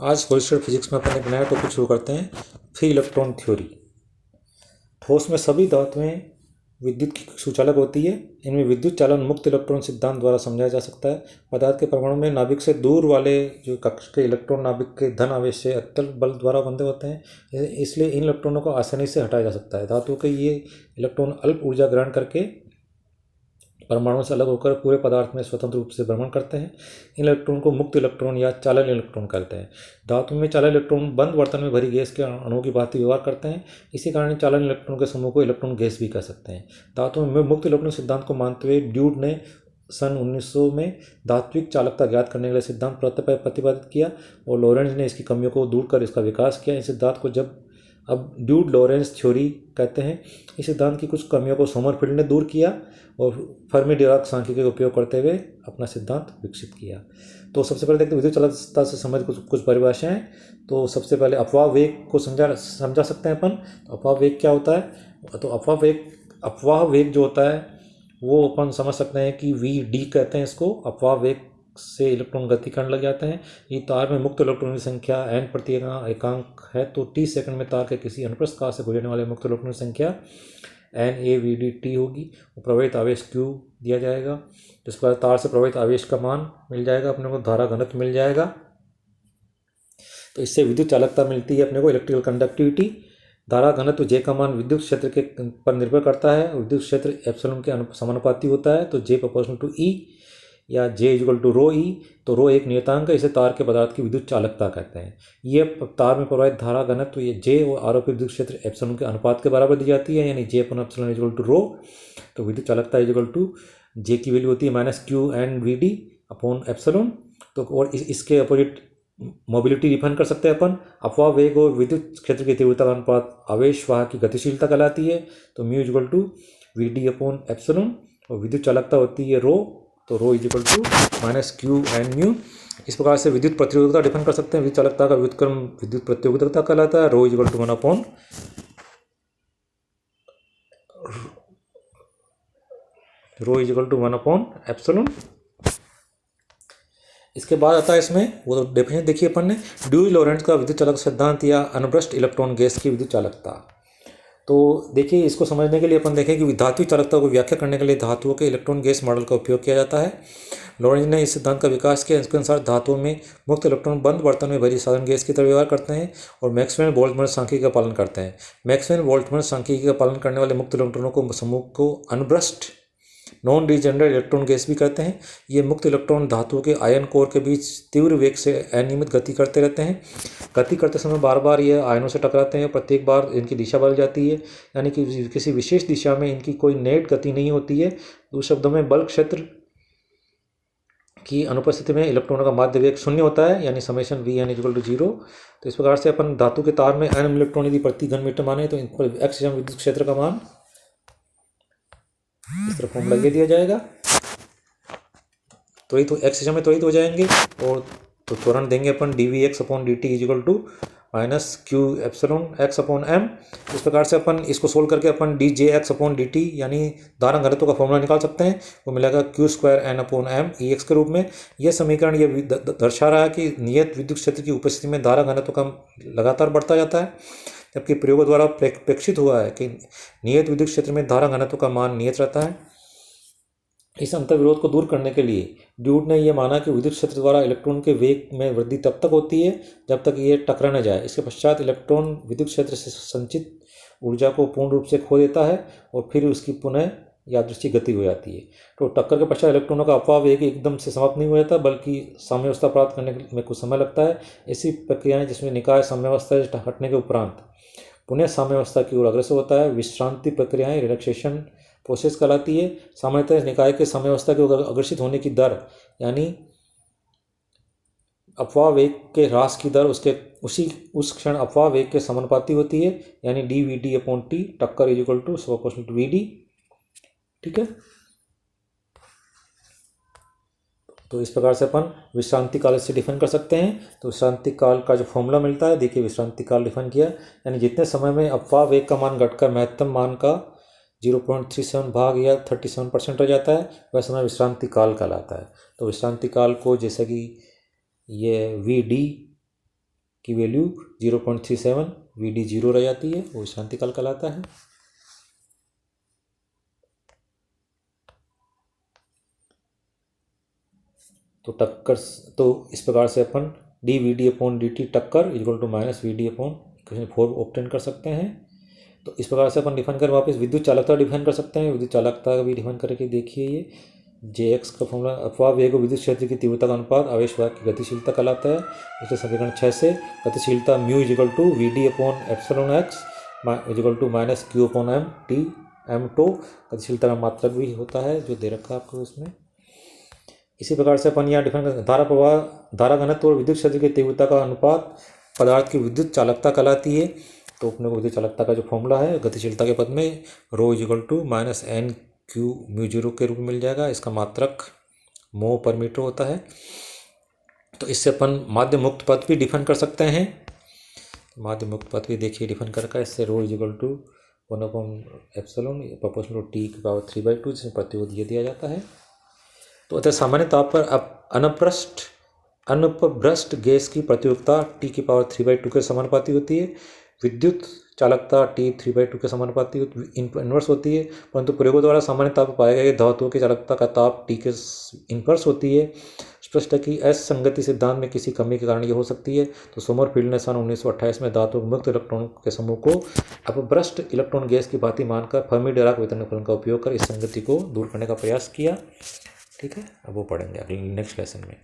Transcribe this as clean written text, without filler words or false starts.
आज holistic physics में अपन एक नया टॉपिक शुरू करते हैं, फ्री इलेक्ट्रॉन थ्योरी। ठोस में सभी धातुएं विद्युत की सुचालक होती है। इनमें विद्युत चालन मुक्त इलेक्ट्रॉन सिद्धांत द्वारा समझाया जा सकता है। पदार्थ के परमाणु में नाभिक से दूर वाले जो कक्ष के इलेक्ट्रॉन नाभिक के धन आवेश से अत्यल्प बल द्वारा बंधे होते हैं, इसलिए इन इलेक्ट्रॉनों को आसानी से हटाया जा सकता है। धातु के ये इलेक्ट्रॉन अल्प ऊर्जा ग्रहण करके परमाणु से अलग होकर पूरे पदार्थ में स्वतंत्र रूप से भ्रमण करते हैं। इन इलेक्ट्रॉन को मुक्त इलेक्ट्रॉन या चालन इलेक्ट्रॉन कहते हैं। धातु में चालन इलेक्ट्रॉन बंद बर्तन में भरी गैस के अणुओं की भांति व्यवहार करते हैं। इसी कारण चालन इलेक्ट्रॉन के समूह को इलेक्ट्रॉन गैस भी कह सकते हैं। धातु में मुक्त इलेक्ट्रॉन सिद्धांत को मानते हुए ड्यूड ने सन 1900 में धात्विक चालकता ज्ञात करने के लिए सिद्धांत प्रतिपादित किया और लॉरेंज ने इसकी कमियों को दूर कर इसका विकास किया। इस सिद्धांत को अब ड्यूड लॉरेंज थ्योरी कहते हैं। इस सिद्धांत की कुछ कमियों को सोमरफील्ड ने दूर किया और फर्मी डिराक सांख्यिकी का उपयोग करते हुए अपना सिद्धांत विकसित किया। तो सबसे पहले देखते हैं विद्युत चालकता से संबंधित कुछ परिभाषाएं। तो सबसे पहले अपवाह वेग को समझा सकते हैं अपन। तो अपवाह वेग क्या होता है? तो अपवाह वेग जो होता है वो अपन समझ सकते हैं कि v_d कहते हैं इसको। अपवाह वेग से इलेक्ट्रॉन गति करने लग जाते हैं। ये तार में मुक्त इलेक्ट्रॉन की संख्या n प्रति एकांक है, तो t सेकंड में तार के किसी अनुप्रस्थ काल से गुजरने वाले मुक्त इलेक्ट्रॉन की संख्या NaVd_t होगी। और प्रवाहित आवेश Q दिया जाएगा। जिस पर तार से प्रवाहित आवेश का मान मिल जाएगा, अपने को धारा घनत्व मिल जाएगा। तो इससे विद्युत चालकता मिलती है अपने को, इलेक्ट्रिकल कंडक्टिविटी। धारा घनत्व J का मान विद्युत क्षेत्र के पर निर्भर करता है। विद्युत क्षेत्र एप्सिलॉन के समानुपाती होता है, तो J प्रोपोर्शनल टू E या J इक्वल टू रो ई। तो रो एक नियतांक है, इसे तार के पदार्थ की विद्युत चालकता कहते हैं। ये तार में प्रवाहित धारा घनत्व ये J और आरोपित विद्युत क्षेत्र एप्सिलॉन के अनुपात के बराबर दी जाती है, यानी J upon epsilon equal to rho. तो विद्युत चालकता इक्वल टू J की वैल्यू होती है -Q_N_Vd अपॉन एप्सिलॉन। तो और इसके अपोजिट मोबिलिटी डिफाइन कर सकते हैं अपन। अपवाह वेग और विद्युत क्षेत्र की तीव्रता का अनुपात आवेश वाहक की गतिशीलता कहलाती है। तो mu equal to Vd upon epsilon. और विद्युत चालकता होती है रो, तो रो इज इक्वल टू -Q_N_μ। इस प्रकार से विद्युत प्रतिरोधकता डिफाइन कर सकते हैं। विद्युत चालकता का व्युत्क्रम विद्युत प्रतिरोधकता कहलाता है। Rho is equal to 1 upon epsilon. इसके बाद आता है इसमें वो तो डेफिनेशन देखिए अपन ने, ड्यूज लॉरेंज का विद्युत चालक सिद्धांत या अनुप्रस्थ इलेक्ट्रॉन गैस की विद्युत चालकता। तो देखिए, इसको समझने के लिए अपन देखें कि धात्विक चालकता को व्याख्या करने के लिए धातुओं के इलेक्ट्रॉन गैस मॉडल का उपयोग किया जाता है। लॉरेंज ने इस सिद्धांत का विकास किया। इसके अनुसार धातुओं में मुक्त इलेक्ट्रॉन बंद बर्तन में भरी साधारण गैस की तरह व्यवहार करते हैं और मैक्सवेल बोल्ट्जमैन सांख्यिकी का पालन करते हैं। मैक्सवेल बोल्ट्जमैन सांख्यिकी का पालन करने वाले मुक्त इलेक्ट्रॉनों को समूह को अनब्रस्ट नॉन डिजेनरेट इलेक्ट्रॉन गैस भी कहते हैं। ये मुक्त इलेक्ट्रॉन धातुओं के आयन कोर के बीच तीव्र वेग से अनियमित गति करते रहते हैं। गति करते समय बार बार ये आयनों से टकराते हैं। प्रत्येक बार इनकी दिशा बदल जाती है, यानी कि किसी विशेष दिशा में इनकी कोई नेट गति नहीं होती है। दूसरे शब्दों में बल क्षेत्र की अनुपस्थिति में इलेक्ट्रॉनों का माध्य वेग शून्य होता है, यानी समेशन Vn इक्वल टू 0। तो इस प्रकार से अपन धातु के तार में n इलेक्ट्रॉन यदि प्रति घन मीटर माने तो इन पर x विद्युत क्षेत्र का मान इस तरह फॉर्मूला ये दिया जाएगा। त्वरित x में त्वरित हो जाएंगे और तो त्वरण देंगे अपन dvx/dt equal to -Q_ε x/m। इस प्रकार से अपन इसको सोल्व करके अपन djx/dt यानी धारा घनत्व का फॉर्मूला निकाल सकते हैं। वो मिलेगा Q²n/m Ex के रूप में। यह समीकरण ये दर्शा रहा है कि नियत विद्युत क्षेत्र की उपस्थिति में धारा घनत्व का लगातार बढ़ता जाता है, जबकि प्रयोगों द्वारा प्रेक्षित हुआ है कि नियत विद्युत क्षेत्र में धारा घनत्व का मान नियत रहता है। इस अंतर विरोध को दूर करने के लिए ड्यूड ने यह माना कि विद्युत क्षेत्र द्वारा इलेक्ट्रॉन के वेग में वृद्धि तब तक होती है जब तक ये टकरा न जाए। इसके पश्चात इलेक्ट्रॉन विद्युत क्षेत्र से संचित ऊर्जा को पूर्ण रूप से खो देता है और फिर उसकी पुनः यादृच्छिक गति हो जाती है। तो टक्कर के पश्चात इलेक्ट्रॉनों का अपवाह वेग एकदम से समाप्त नहीं हो जाता, बल्कि साम्यावस्था प्राप्त करने में कुछ समय लगता है। ऐसी प्रक्रियाएं जिसमें निकाय साम्यावस्था से हटने के उपरांत पुनः साम्यावस्था की ओर अग्रसर होता है, विश्रांति प्रक्रियाएं रिलैक्सेशन प्रोसेस कहलाती है। सामान्यतः निकाय के साम्यावस्था के अग्रसित होने की दर, यानी अपवाह वेग के ह्रास की दर उस क्षण अपवाह वेग के समानुपाती होती है, यानी dvd/t। टक्कर is equal to proportional to vd। ठीक है, तो इस प्रकार से अपन विश्रांति काल से डिफाइन कर सकते हैं। तो विश्रांति काल का जो फॉर्मूला मिलता है, देखिए विश्रांति काल डिफाइन किया, यानी जितने समय में अपवाह वेग का मान घटकर महत्तम मान का 0.37 भाग या 37% रह जाता है, वह समय विश्रांति काल कहलाता है। तो विश्रांति काल को जैसे कि ये Vd की वैल्यू 0.37, Vd 0 रह जाती है, वो शांति काल कहलाता है। तो टक्कर, तो इस प्रकार से अपन dVd/dt टक्कर equal to minus Vd/4 obtain कर सकते हैं। तो इस प्रकार से अपन डिफाइन कर वापस विद्युत चालकता डिफाइन कर सकते हैं। विद्युत चालकता का भी डिफाइन करके देखिए, ये Jx का फॉर्मूला अपवाह वेग और विद्युत क्षेत्र की तीव्रता का अनुपात आवेश वाहक की गतिशीलता कहलाता है। इसलिए समीकरण 6 से गतिशीलता mu equal to Vd/εx equal to minus Q/m T m2 गतिशीलता का मात्रक भी होता है जो दे रखा है आपको इसमें। इसी प्रकार से अपन यहाँ डिफाइन कर धारा प्रवाह, धारा घनत्व और विद्युत क्षेत्र की तीव्रता का अनुपात पदार्थ की विद्युत चालकता कहलाती है। तो अपने को विद्युत चालकता का जो फॉर्मूला है गतिशीलता के पद में रो इक्वल टू माइनस N/Q/μ0 के रूप में मिल जाएगा। इसका मात्रक mho पर मीटर होता है। तो इससे अपन माध्य मुक्त पद भी डिफाइन कर सकते हैं। माध्य मुक्त पद भी देखिए डिफाइन करके, इससे rho equal to 1/ε proportional to T की पावर 3/2 जिसमें प्रतिरोध ये दिया जाता है। तो अतः सामान्य ताप पर अब अनपभ्रष्ट गैस की प्रतियोगिता T की पावर 3/2 के समानुपाती होती है। विद्युत चालकता T 3/2 के समानुपाती इनवर्स होती है। परंतु प्रयोगों द्वारा सामान्य ताप पर पाए गए धातुओं की चालकता का ताप T के इनवर्स होती है। स्पष्ट है कि असंगति सिद्धांत में किसी कमी के कारण ये हो सकती है। तो सोमरफील्ड ने सन 1928 में धातु मुक्त इलेक्ट्रॉन के समूह को अपभ्रष्ट इलेक्ट्रॉन गैस की भांति मानकर फर्मी डिराक वितरण फलन का उपयोग कर इस संगति को दूर करने का प्रयास किया। ठीक है, अब वो पढ़ेंगे अगले नेक्स्ट लेसन में।